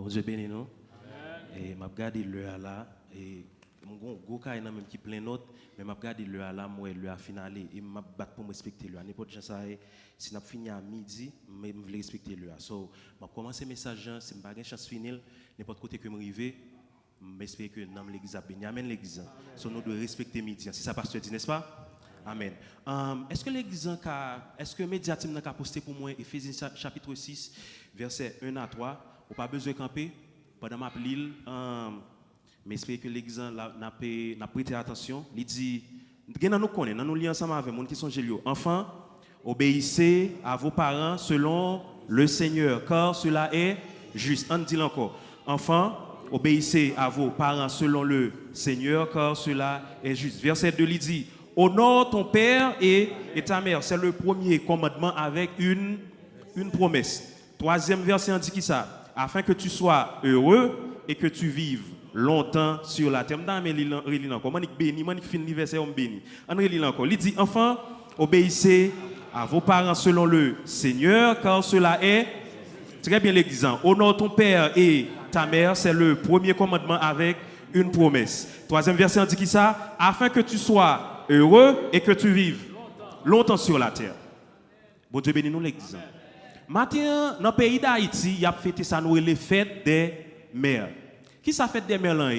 Bon Dieu béni nous. Et m'a regardé le là et mon gros cas est même qui plein note mais m'a regardé le là moi le a finalé et m'a battre pour me respecter le n'importe gens ça si n'a fini à midi mais me respecter le so m'a commencer message si m'a pas chance finir n'importe côté que me river m'espérer que dans l'église a béni amen l'église so nous devons respecter midi c'est ça pasteur dit n'est-ce pas amen est-ce que l'église est-ce que média team n'a posté pour moi Éphésiens chapitre 6 verset 1 à 3 ou pas besoin de camper pendant ma l'île mais j'espère que l'église n'a prêté attention. Il dit, nous connaissons, nous lisons ensemble avec les gens qui sont géliaux. Enfants, obéissez à vos parents selon le Seigneur, car cela est juste. On dit encore. Enfants, obéissez à vos parents selon le Seigneur, car cela est juste. Verset 2, il dit, honore ton père et ta mère. C'est le premier commandement avec une promesse. Troisième verset, on dit qui ça? Afin que tu sois heureux et que tu vives longtemps sur la terre. Comment il béni, comment il finit l'anniversaire, on béni. Il dit, enfants, obéissez à vos parents selon le Seigneur, car cela est très bien l'église. Honore ton père et ta mère, c'est le premier commandement avec une promesse. Troisième verset, on dit qui ça? Afin que tu sois heureux et que tu vives longtemps sur la terre. Bon Dieu béni nous l'église. Maintenant, dans le pays d'Haïti, il y a fêté ça, nous, les fêtes des mères. Qui ça fait des mères là?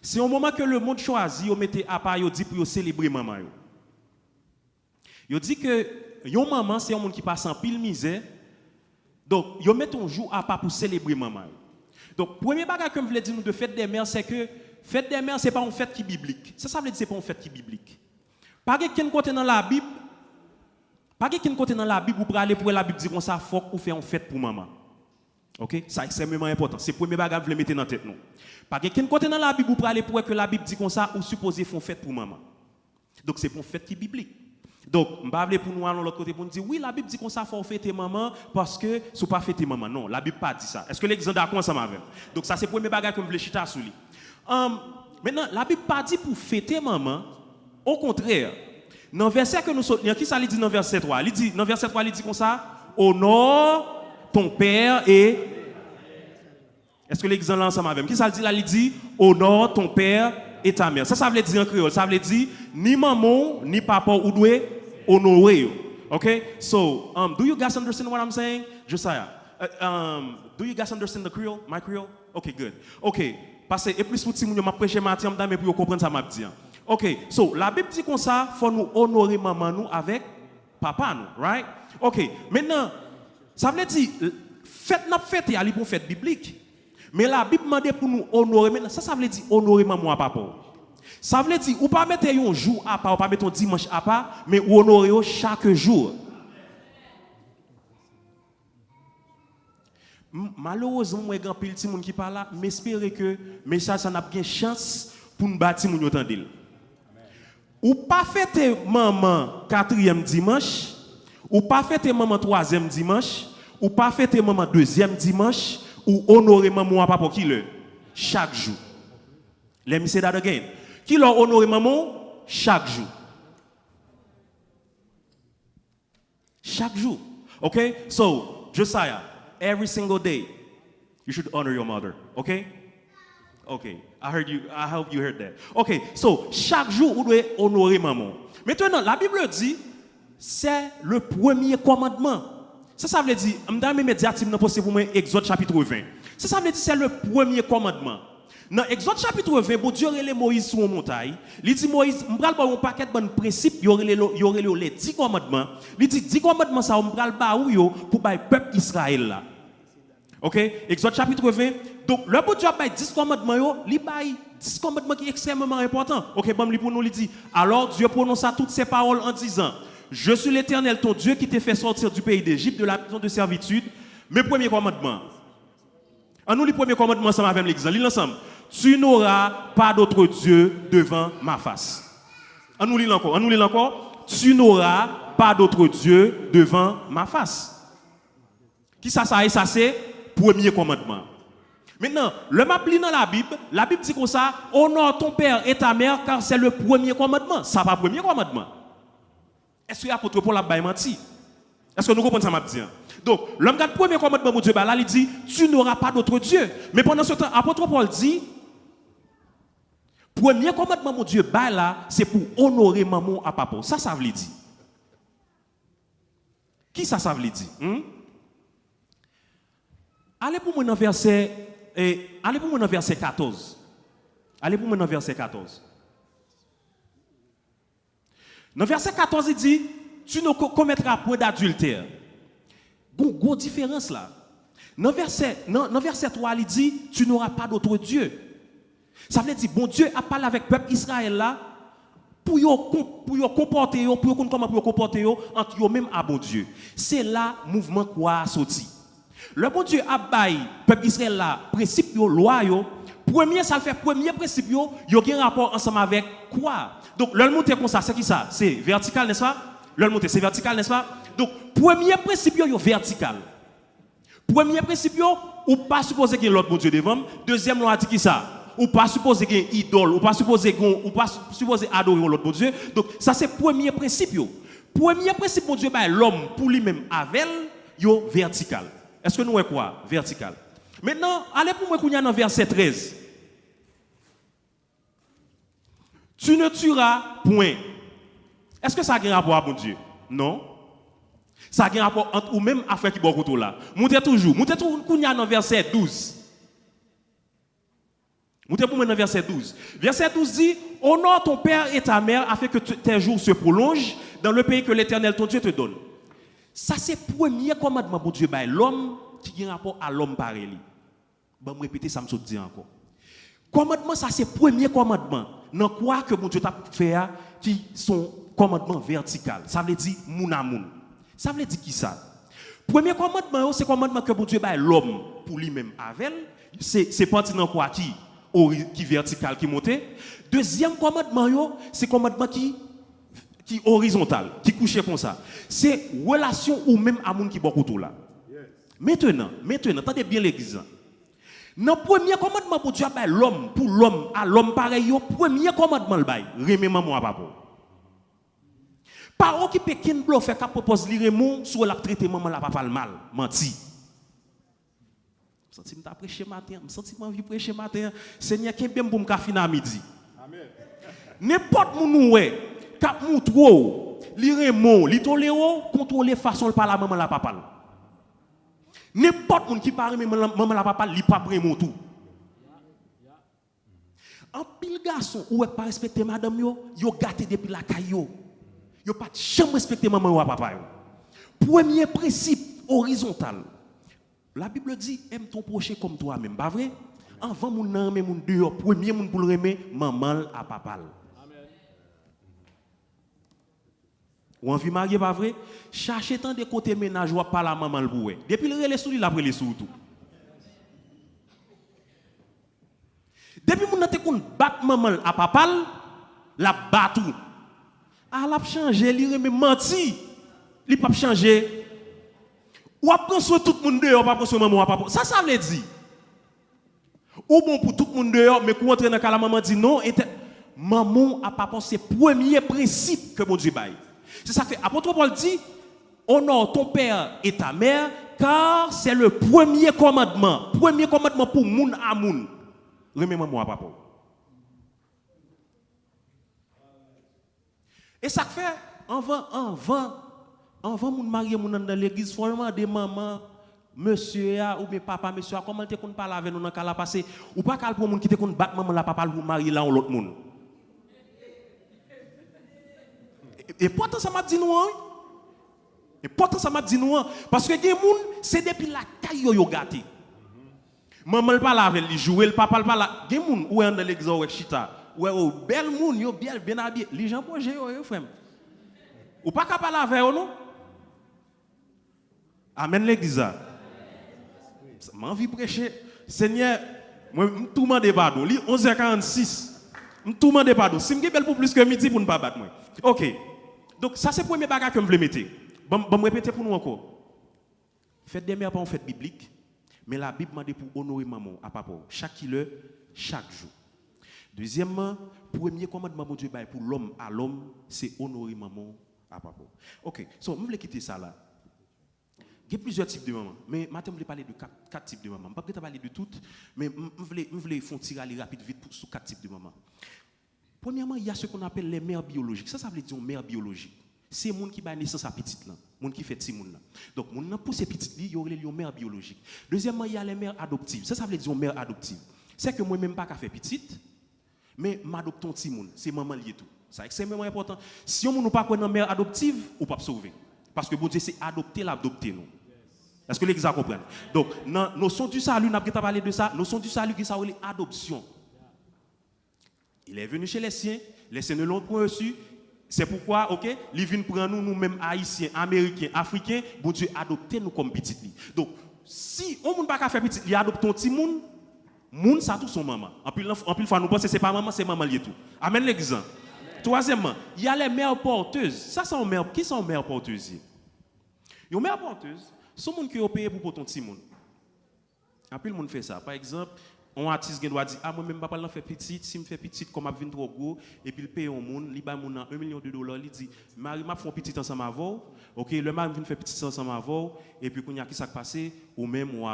C'est au moment que le monde choisit, on mettait à part, dit pour célébrer maman. Il dit que yon maman, c'est un monde qui passe en pile misère. Donc, ils mettent un jour à part pour célébrer maman. Donc, premier bagage que je voulais dire nous de fête des mères, c'est que fête des mères, ce n'est pas une fête qui est biblique. Ça veut dire que ce n'est pas une fête qui est biblique. Pas qu'un côté dans la Bible, où pour aller pour la Bible dit qu'on ça faut qu'on fait une fête pour maman. OK, ça extrêmement important. C'est le premier bagage que vous mettez dans la tête nous. Pas qu'un côté dans la Bible où pour aller pour que la Bible dit comme ça ou supposé font fête pour maman. Donc c'est pour une fête qui est biblique. Donc on va aller pour nous aller de l'autre côté pour nous dire oui, la Bible dit comme ça faut fêter maman parce que si pas fêter maman. Non, la Bible pas dit ça. Est-ce que l'exemple d'accord ensemble avec? Donc ça c'est le premier bagage que vous voulez chita sur lui. Maintenant, la Bible pas dit pour fêter maman, au contraire. Dans le verset que nous soutenons, qui ça dit dans le verset 3? Dans le verset 3, il dit comme ça, honore ton père et... Est-ce que l'exemple ensemble avec? Qui ça dit là? Il dit, honore ton père et ta mère. Ça veut dire en créole. Ça veut dire, ni maman, ni papa, ou doit honorer. OK? So, do you guys understand what I'm saying? Josiah, do you guys understand the Creole? My Creole? Okay, good. Okay. Parce que, et plus pour vous, je prêcher matin, mais pour comprendre ça, m'a dit. OK, so la Bible dit comme ça, il faut nous honorer maman nous avec papa nous, right? OK, maintenant, ça veut dire, fête n'a fête, il y a une fête biblique. Mais la Bible demande pour nous honorer, maintenant, ça veut dire honorer maman à papa. Ça veut dire, ou pas mettre un jour à part, ou pas mettre un dimanche à part, mais honorer chaque jour. Malheureusement, moi, grand pile de monde qui parle là, mais j'espère que message ça n'a pas chance pour nous bâtir mon entendre. Ou pas fêter maman 4e dimanche, ou pas fêter maman 3e dimanche, ou pas fêter maman 2e dimanche, ou honorer maman à papa qui le chaque jour. Let me say that again. Qui leur honorer maman chaque jour. Chaque jour. Okay? So, Josiah, every single day, you should honor your mother. Okay? Okay. I hope you heard that. Okay. So, chaque jour, vous devez honorer maman. Maintenant, la Bible dit, c'est le premier commandement. Ça veut dire, je vais immédiatement poster pour moi Exode chapitre 20. Ça veut dire, c'est le premier commandement. Dans Exode chapitre 20, bon Dieu relève Moïse sur une montagne. Il dit Moïse, je vais un paquet de principes, il y aurait les 10 commandements. Il dit 10 commandements ça, on va le pour le peuple Israël là. OK? Exode chapitre 20. Donc le bon Dieu a 10 commandements, il a 10 commandements qui sont extrêmement importants. OK, bon pour nous il dit alors Dieu prononça toutes ces paroles en disant je suis l'Éternel ton Dieu qui t'a fait sortir du pays d'Égypte de la maison de servitude. Mes premiers commandements. En nous les premiers commandements ensemble avec l'église, lis ensemble. Tu n'auras pas d'autre Dieu devant ma face. On nous lit encore. Tu n'auras pas d'autre Dieu devant ma face. Qui ça c'est premier commandement. Maintenant, le map lit dans la Bible dit comme ça, honore ton père et ta mère car c'est le premier commandement. Ça pas premier commandement. Est-ce que l'apôtre Paul a menti? Est-ce que nous comprenons ça m'a dit? Donc, l'homme qui a le premier commandement, mon Dieu, là, il dit, tu n'auras pas d'autre Dieu. Mais pendant ce temps, l'apôtre Paul dit, premier commandement, mon Dieu, là, c'est pour honorer maman à papa. Ça veut dire. Qui ça veut dire? Allez pour moi dans verset, allez pour moi dans verset 14. Allez pour moi dans verset 14. Dans verset 14, il dit, tu ne commettras point d'adultère. Bon, différence là. Dans verset 3, il dit, tu n'auras pas d'autre Dieu. Ça veut dire, bon Dieu a parlé avec le peuple Israël là, pour comporter, pour comment comporter entre eux même à bon Dieu. C'est là mouvement quoi sorti. Le bon Dieu a baillé peuple Israël là, principe loi yo, premier ça le fait premier principe yo a un rapport ensemble avec quoi. Donc le monter comme ça, c'est qui ça? C'est vertical, n'est-ce pas? Le monter c'est vertical, n'est-ce pas? Donc premier principe yo vertical. Premier principe yo ou pas supposer qu'il y a l'autre bon Dieu devant. Deuxième loi dit qui ça? Ou pas supposer qu'il y a une idole, ou pas supposer adorer l'autre bon Dieu. Donc ça c'est premier principe yo. Premier principe bon Dieu bah l'homme pour lui-même avec yo vertical. Est-ce que nous est quoi? Vertical. Maintenant, allez pour moi qu'on y a dans verset 13. Tu ne tueras point. Est-ce que ça a un rapport à mon Dieu? Non. Ça a un rapport entre ou même affaire qui beaucoup là. Montez toujours qu'on y a dans verset 12. Montez pour moi dans verset 12. Verset 12 dit, honore ton père et ta mère afin que tes jours se prolongent dans le pays que l'Éternel ton Dieu te donne. Ça c'est le premier commandement pour Dieu, l'homme qui a un rapport à l'homme pareil. Je vais répéter ça, je me dis encore. Commandement, ça c'est le premier commandement. Dans quoi que mon Dieu t'a fait, qui sont commandements vertical. Ça veut dire moun à moun. Ça veut dire qui ça? Premier commandement, c'est le commandement que mon Dieu a l'homme pour lui-même avec. C'est parti dans quoi qui vertical, qui monte. Deuxième commandement, c'est le commandement qui horizontal, qui couche comme ça. C'est relation ou même à moun qui beaucoup tout là. Maintenant, attendez bien l'église. Dans le premier commandement pour Dieu, l'homme, pour l'homme, à l'homme pareil, le premier commandement, remet maman à papa. Par qui peut qu'un bluff fait qu'à propose lire mon sur la traiter maman la papa le mal, menti. Je sens que je prêcher matin, je sens que je envie prêcher matin. Seigneur, qui bien pour me finir à midi. Amen. N'importe où nous est, cap moutro, lire mon, li toléro, contrôler façon par la maman la papa. N'importe qui qui parle maman la papa, li pas vraiment tout. En pile garçon ou pas respecter madame yo gâté depuis la caillou. Yo pas jamais respecter maman ou papa yo. Premier principe horizontal. La Bible dit aime ton prochain comme toi-même, pas vrai? Avant moun nan men moun dehors, premier moun pour le remer maman à papa. Ou envie marier pas vrai? Cherchez tant de côté ménage ou pas la maman le boué. Depuis le relais sous lui après les sous tout. Depuis mon te kon bat maman à papa, la bat tout. Ah la changer, li remet menti. Li pas changer. Ou après soin tout le monde dehors, pas prendre maman à papa. Ça veut dire. Ou bon pour tout le monde dehors, mais quand entrer dans la maman dit non, maman à papa c'est premier principe que mon Dieu baille. C'est ça que fait. Apôtre Paul dit, honore ton père et ta mère, car c'est le premier commandement. Premier commandement pour moun à moun. Remets-moi à papa. Et ça que fait, avant moun marier moun dans l'église, forcément des mamans, monsieur ou bien papa, monsieur, comment te kon parler avec nous dans la passé, ou pas qu'al pour moun qui te kon battre maman la papa pour marier là ou l'autre moun. Et pourtant ça m'a dit nous parce que des gens c'est depuis la taille yo gâté. Maman parle avec lui jouer le papa parle des gens ou dans l'église ou chita ouais belle moun yo bien habillé les gens projet yo frère. Ou pas capable avec eux non? Amen l'église. M'a envie prêcher Seigneur moi tout demander pardon. Li 11h46. Tout demander pardon. Si me belle pour plus que midi pour ne pas battre moi. OK. Donc ça c'est le premier bagage que je veux mettre. Bon me répéter pour nous encore. Faites des mères pas en fête biblique, mais la Bible m'a dit pour honorer maman à papa chaque heure, chaque jour. Deuxièmement, premier commandement de Dieu pour l'homme à l'homme, c'est honorer maman à papa. OK. So, je vais quitter ça là. Il y a plusieurs types de mamans. Mais maintenant, je vais parler de quatre types de mamans. Je ne vais pas parler de toutes, mais je vais faire tirer rapide vite sur 4 types de mamans. Premièrement, il y a ce qu'on appelle les mères biologiques. Ça veut dire mère biologique. C'est les gens qui ont naissance à petite, les gens qui font petit monde. Donc, les gens pour ces petites, il y a les mères biologiques. Deuxièmement, il y a les mères adoptives. Ça veut dire mère adoptive. C'est que moi-même pas qu'à faire petite, mais m'adopte un petit monde. C'est maman lié tout. C'est extrêmement important. Si on n'a pas une mère adoptive, on ne peut pas sauver. Parce que bon Dieu, c'est adopter, l'adopter nous. Est-ce que les gens comprennent? Donc, dans notion du salut, nous avons parlé de ça. Notion du salut, qui s'appelle adoption. Il est venu chez les siens ne l'ont pas reçu. C'est pourquoi, ok, il vient prendre nous-mêmes, Haïtiens, Américains, Africains, bon Dieu, adopter nous comme petit. Donc, si on ne peut pas faire petit, il adopte un petit monde, moun ça tout son maman. En plus fois nous pensons que c'est pas maman, c'est maman lié tout. Amen l'exemple. Troisièmement, il y a les mères porteuses. Ça sont mères, qui sont mères porteuses? Les mères porteuses, sont les gens qui ont payé pour ton petit monde. En plus le monde fait ça. Par exemple, un artiste qui doit dire ah moi même papa l'en fait petit, si me fait petit comme a vinn trop gros et puis il paye un monde, il ba mon $1 million, il dit Marie m'a fait petit ensemble avant. OK, le mari vient faire petit ensemble avant et puis quand il y a qui ça passé ou même ou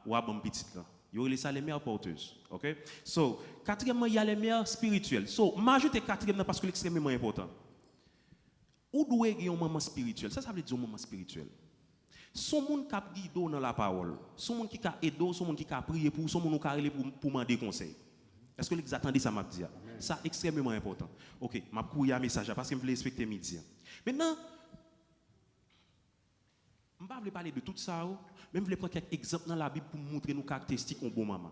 bon petit là. Il y a ça les mères porteuses. OK? So, quatrièmement, il y a les mères spirituelles. So, m'ajoute quatrièmement parce que c'est extrêmement important. Où doit y avoir un maman spirituel? Ça veut dire un maman spirituel. Son monde qui a guidé dans la parole, son monde qui a aidé, son monde qui a prié pour, son monde qui a relé pour demander conseil. Est-ce que vous attendez ça m'a dit? Ça extrêmement important. OK, m'a courir un message parce que je voulais respecter midi. Maintenant, je ne vais pas parler de tout ça, mais je vais prendre quelques exemples dans la Bible pour montrer nos caractéristiques de bon maman.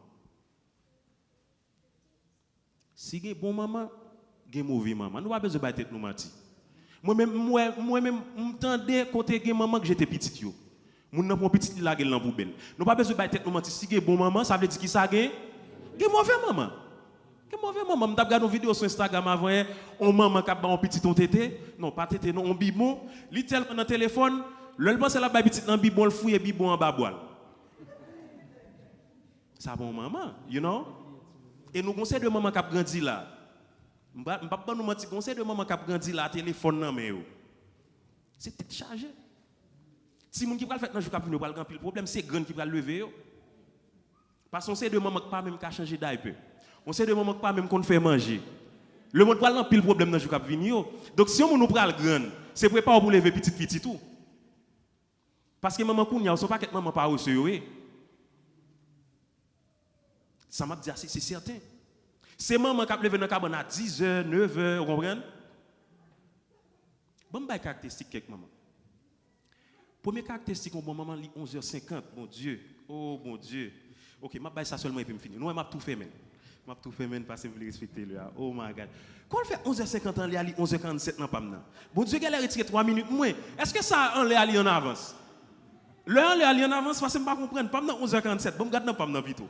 Si vous avez bon maman, vous avez mauvais maman. Nous n'avons pas besoin de battre nous mentir. Moi-même, je m'entendais côté de maman que j'étais petit. Je n'ai pas petit la gueule dans la poubelle. Nous n'avons pas besoin de battre nous mentir. Si vous avez bon maman, ça veut dire que ça gagne. Vous avez mauvais maman. Vous avez mauvais maman. Je regarde une vidéo sur Instagram avant, on maman qui a un petit ton tété. Non, pas tété, non, on bibon. Il tellement dans le téléphone. Le pense la petit dans bibon, le fouille bibon en bas boile. Ça bon maman, you know? Et nous conseil de maman qui a grandi là. M'pa pas nous mentir, conseil de maman qui a grandi là téléphone nan mais yo. C'est tête chargé. Si moun qui va le faire dans jour cap venir pas le problème, c'est grand qui va lever yo. Parce qu'on sait de maman qui pas même qu'à changer diaper. On sait de maman qui pas même qu'on fait manger. Le monde va l'empile problème dans jour cap venir yo. Donc si on nous pral grand, c'est préparer pour lever petit tout. Parce que maman kounya, son paquet maman pas reçu yo. Ça m'a dit c'est certain. C'est maman qui a levé dans le cabane à 10h, 9h, vous comprenez? Bon, caractéristique quelque maman. Première caractéristique, bon maman, 11h50, bon Dieu. Oh, bon Dieu. OK, je vais ça seulement et puis je finis. Nous, je vais tout faire, je vais tout faire parce que je veux respecter lui. Oh my God. Quand on fait 11h50, on est 11h47 dans PAMNA. Bon Dieu, elle a retiré 3 minutes moins. Est-ce que ça, on est allé en avance? Là, on est allé en avance parce que je ne comprends pas. PAMNA 11h47, bon, regarde dans PAMNA vite.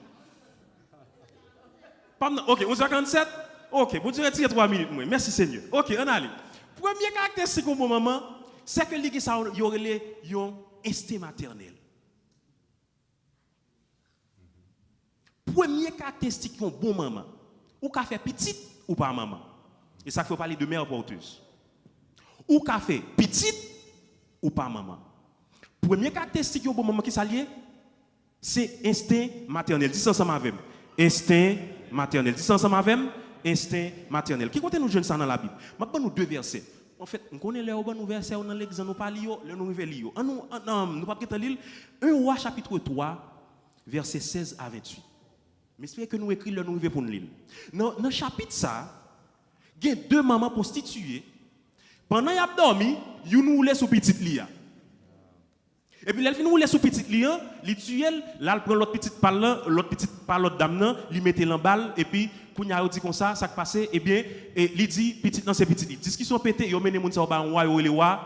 OK, 11h47. OK, vous direz 3 minutes. Merci Seigneur. OK, on allait. Première caractéristique de mon maman, c'est que il y aurait un instinct maternel. Première caractéristique de mon bon maman, ou qu'a fait petite ou pas maman. Et ça faut parler de mère porteuse. Ou qu'a fait petite ou pas maman. Première caractéristique de mon bon maman qui s'allie, c'est instinct maternel. Dis ça ensemble avec moi. Instinct maternel. Dis ça ensemble avec moi. Instinct maternel. Qui compte nous jeunes ça dans la Bible? Maintenant nous 2 versets. En fait, on connaît les versets dans l'exemple nous parle yo, le nous lire. Nous pas peut lire 1 Roi chapitre 3 verset 16 à 28. Mais j'espère que nous écrit le nous pour nous lire. Dans le chapitre ça, il y a 2 mamans prostituées. Pendant y a dormi, you nous laisse sous petite lia. Et puis, elle finit nous laisse sous petite lia, il tue elle, là elle prend l'autre petite par l'autre dame, il met l'emballe et puis quand il a dit comme ça passe, eh bien, il dit petite dans ses petites. Discussion pété, il mène moun ça au ba roi, il roi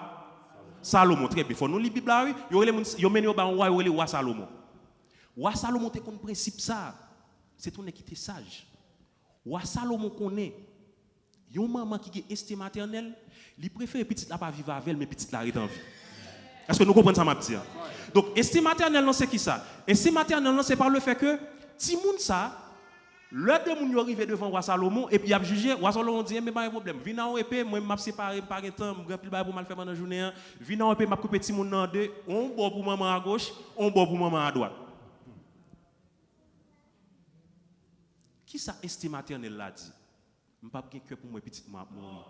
Salomon. Très bien, faut nous lire Bible là, il mène au ba roi, il roi Salomon. Roi Salomon te connaît principe ça. C'est ton qui était sage. Roi Salomon connaît. Yon maman qui est estime maternelle, il préfère petite la pas vivre avec elle mais petite la reste en vie. Est-ce que nous comprenons ça, ma petite? Donc, estime maternelle, c'est qui ça? Estime maternelle, c'est par le fait que, si moun ça, Le deux moun yo arrivé devant roi Salomon et puis il a jugé, roi Salomon dit mais pas un problème. Viens en épée, moi m'a séparé par un temps, grand pile pour mal faire pendant journée. Viens en épée, m'a couper petit moun dans deux, on bord pour maman à gauche, on bord pour maman à droite. Qui ça instinct maternel l'a dit? M'pas pas cœur pour moi petite m'a mourir.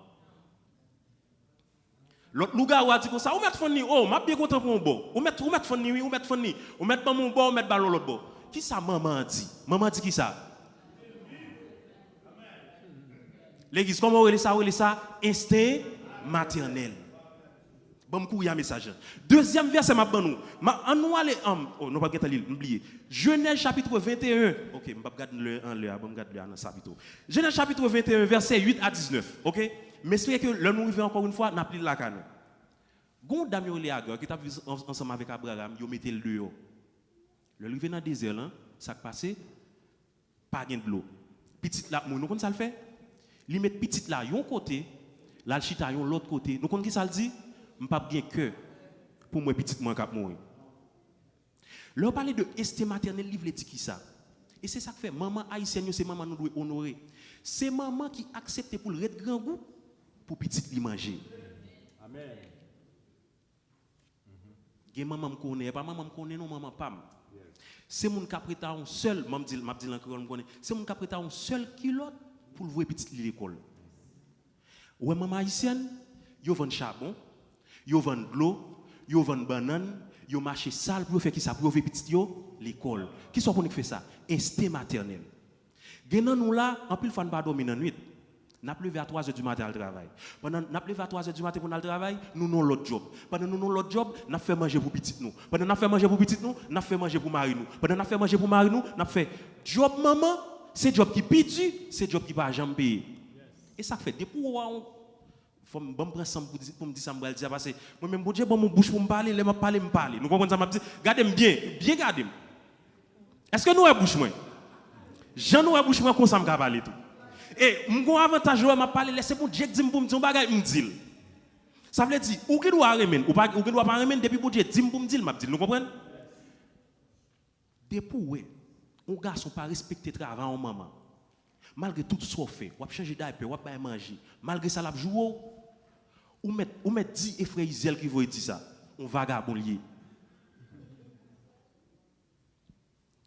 L'autre loup-garou a dit comme ça, ou mettre fonni, oh, m'a bien content pour mon bord. Ou mettre fonni, oui, ou mettre fonni. Ou mettre pas mon bord, ou mettre ballon l'autre bord. Qui ça maman dit? Maman dit qui ça? L'église, comment on relève ça? Instinct maternel. Bon, il y a un message. Deuxième verset, m'a ban nous. On nous aller oh non pas gâter l'île, oubliez. Genèse chapitre 21. OK, je vais regarder le en là, je vais regarder dans chapitre. Genèse chapitre 21 verset 8 à 19. OK? Mais c'est que le nous arrive encore une fois, n'a plus la canne. Gon dame yo li Agar qui t'a vu ensemble avec Abraham, yo mettait le dehors. Le arrivé dans désert là, ça passé pas gain de l'eau. Petite là, nous connait ça le fait. Li met petite là yon côté, là le chita yon l'autre côté. Nous connait qui ça le dit? M'pas bien cœur pour moi petite moi cap mourir. Leur parler de instinct maternel livre dit qui ça. Et c'est ça que fait maman haïtienne, c'est maman nous doit honorer. C'est maman qui accepte pour le grand goût pour petite li manger. Amen. Gen maman me connaît, pas maman me connaît non maman pas. C'est mon qui prêta un seul, m'a dit encore me connaît. C'est mon qui prêta un seul kilote pour le voir petite li l'école. Ouais maman haïtienne, yo vend charbon, yo vend de l'eau, yo vend banane, yo marché sale pour faire qui ça pour faire petite yo l'école. Qui sont pour nous faire ça? Instinct maternel. Genan nous là, en pile fois pas dormir dans nuit. N'a plus vers 3h du matin au travail. Pendant n'a plus vers 3h du matin pour aller travail, nous non l'autre job. Pendant nous non l'autre job, n'a fait manger pour petite nous. Pendant n'a fait manger pour petite nous, n'a fait manger pour mari nous. Pendant n'a fait manger pour mari nous, n'a fait job maman, c'est job qui pitié, c'est job qui pas jamais payer. Et ça fait des pour faut me prendre ensemble pour me dire ça me dire parce que moi même bon Dieu bon mon bouche pour me parler, me parler. Nous comprenons ça m'a dit gardez bien gardez. Est-ce que nous est bouche moi? Jean nous est bouche moi comme ça me parler tout. Et mon avantage m'a parler laisser pour Dieu dire pour me dire un bagage me dit. Ça veut dire ou qui doit remen ou qui doit pas remen depuis pour Dieu dire pour me dire m'a dit. Nous comprenons? Depuis ouais, un garçon pas respecter travail en maman. Malgré tout ce qu'on fait, on va changer d'appel, on va manger. Malgré ça la joue ou mettre 10 frères Israël qui vont dire ça. On vagabond lié.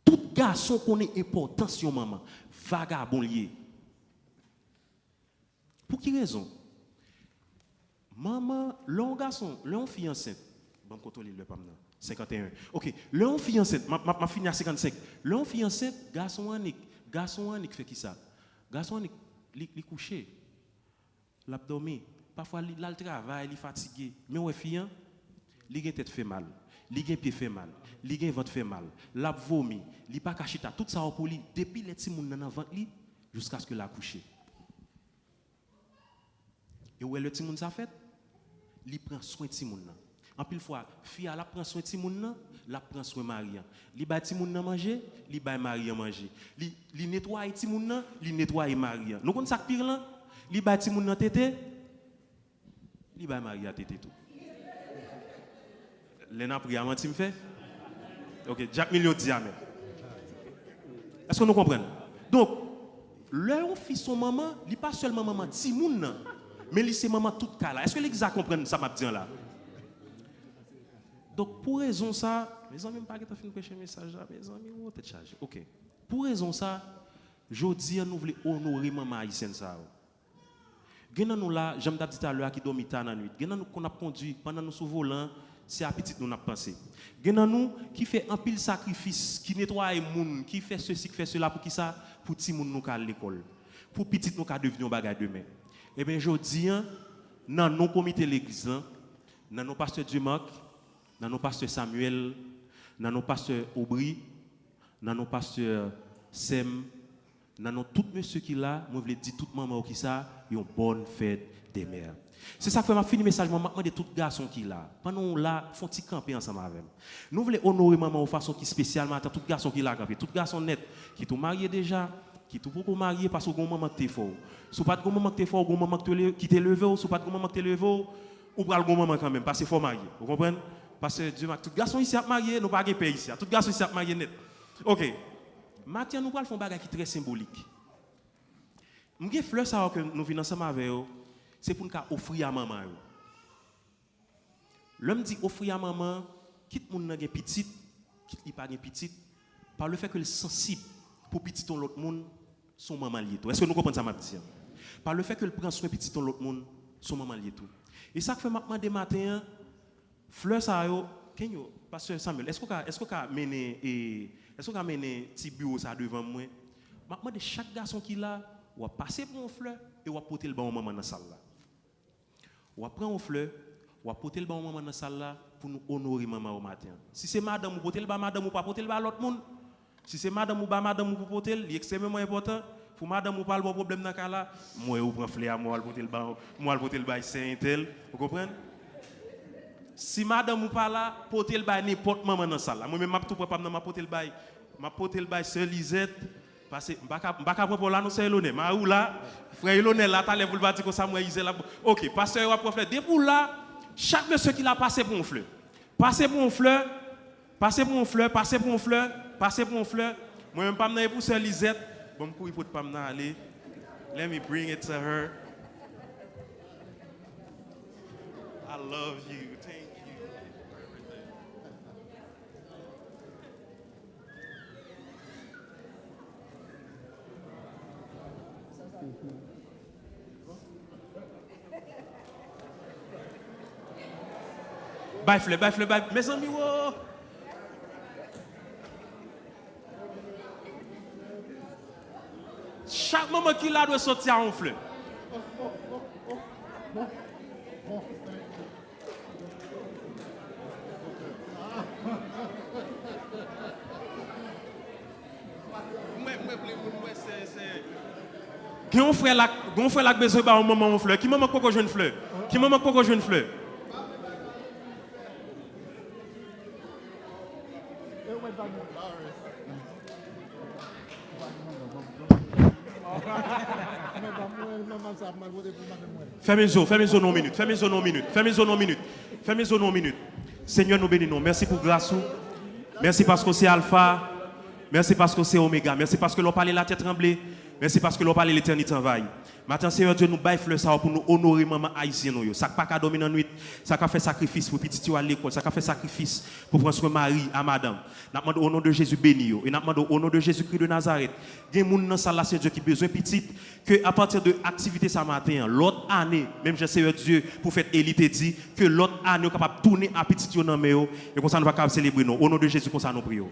Tout garçon connaît importance sur maman, vagabond lié. Pour quelle raison? Maman, l'on garçon, l'on fille enceinte. Bon, contrôler le pam 51. OK, l'on fille enceinte, ma fille à 55. L'on fille enceinte, garçon anik fait qui ça? Garçon anik li couché. L'abdomen, parfois il a le travail, il est fatigué. Mais ouais fille, li gen tête fait mal, li gen pied fait mal, li gen ventre fait mal, la vomi, li pas cachita, tout ça pour lui depuis les petits moun nan ventre li jusqu'à ce que la couché. Et où est le petit moun ça fait? Li prend soin de petit moun nan. En pile fois, fille la prend soin de petit moun nan, la prend soin Marie. Li ba petit moun nan manger, li ba Marie manger. Li nettoie petit moun nan, li nettoie Marie. Nous connaissons ça pire là? Li ba petit moun nan tété, li ba Marie tété tout. Lena prière menti me fait? OK, Jack million diamètre. Est-ce que nous comprenons? Donc, leur fils son maman, li pas seulement maman petit moun nan, mais li c'est maman tout cas là. Est-ce que les a comprennent ça m'a dit là? Donc pour raison ça, mes amis pas qu'à fin prêcher message là, mes amis ou tête chargée. OK. Pour raison ça, jodi nous voulons honorer maman haïtienne ça. Genan nous là, j'aime dit tout à l'heure qui dormi tard dans nuit. Genan nous qu'on a conduit pendant nous sous volant, c'est à petite nous n'a pensé. Genan nous qui fait un pile sacrifice, qui nettoie moun, qui fait ceci, qui fait cela pour qui ça, pour petit moun nous à l'école. Pour petite nous à devenir bagage demain. Eh bien jodi dans nos comités l'église, dans nos pasteurs Dumac, dans nos pasteurs Samuel, dans nos pasteurs Aubry, dans nos pasteurs Sem, dans nos tout monsieur qui là, moi voulais dire toute maman qui ça, une bonne fête des mères. C'est ça que fait m'a fini message moi de tout garçon qui là. Pendant là, font petit camper ensemble avec. Nous voulons honorer maman de façon qui spécialement tout garçon qui là camper, tout garçon net qui tout marié déjà, qui tout beaucoup marié parce que gon maman t'es fort. Si pas de gon maman t'es fort, gon maman qui t'est levé ou si pas de gon maman t'es levé ou pral gon maman quand même parce que faut marier. Vous comprenez? Parce que Dieu m'a tout garçon ici a marié, nous pas gain pays ici. Tout garçon ici a marié net. OK. Maintenant, nous allons faire un bagage qui est très symbolique. M'gé fleur ça que nous venons ensemble avec eux, c'est pour nous offrir à maman. L'homme dit offrir à maman, quitte moun nan gen petite, quitte li pas gen petite, par le fait que le sensible pour petit ton l'autre monde, son maman lié tout. Est-ce que nous comprenons ça m'a dit? Par le fait que le prend soin petit ton l'autre monde, son maman lié tout. Et ça fait maintenant des matins, fleur ça yo, kenyo, pasteur Samuel, est-ce qu'on a mené petit bureau ça devant moi? Maintenant de chaque garçon qui là, ou passer pour une fleur et ou porter le bon maman dans la salle là. Ou prendre une fleur, ou porter le bon maman dans la salle là pour nous honorer maman au matin. Si c'est madame ou porter le bas madame ou pas porter le bas l'autre monde. Si c'est madame ou pas madame ou pour porter, c'est extrêmement important. Pour madame ou pas le problème dans cas là, moi ou prend fleur moi porter le bas, moi porter le bas c'est un tel, vous comprenez? Si madame ou pas là, porter le bas n'importe maman dans la salle là. Moi même m'a tout préparer m'a porter le bas. M'a porter le bas sœur Lisette. Parce que m'baka pour là nous c'est Elone ma ou là frère Elone là t'as les vous le dire comme ça moi Isel là OK pasteur va prophète dès pour là chaque monsieur qui l'a passé pour une fleur passer pour une fleur passer pour une fleur passer pour une fleur passer pour une fleur moi même pas m'aller pour sœur Lisette bon pour il faut pas m'aller let me bring it to her I love you thank you. Bye fleur, mes amis, wow. Chaque moment qu'il a doit sortir en fleur. Qui on fait la besoin de un moment en fleur. Qui maman quoi jeune fleur? Qui maman quoi jeune fleur? Fermez les non minute. Seigneur, nous bénissons. Merci pour grâce. Merci parce que c'est Alpha. Merci parce que c'est Oméga. Merci parce que l'on parle la tête tremblée. Merci parce que l'on parle l'éternité envahie. Maintenant, Seigneur Dieu, nous baille fleur ça pour nous honorer maman haïtienne. Ça n'a pas dormir dans la nuit. Ça a fait sacrifice pour petit à l'école. Ça a fait sacrifice pour prendre soin de Marie à madame. Nous demandons au nom de Jésus béni. Et nous demandons au nom de Jésus-Christ de Nazareth. Il y a des gens dans salle là, Dieu qui a besoin petit. Que à partir de l'activité ce matin, l'autre année, même je Seigneur Dieu, pour faire élite dit, que l'autre année, est capable de tourner à petit dans et comme ça nous va célébrer nous. Au nom de Jésus, comme ça nous prions.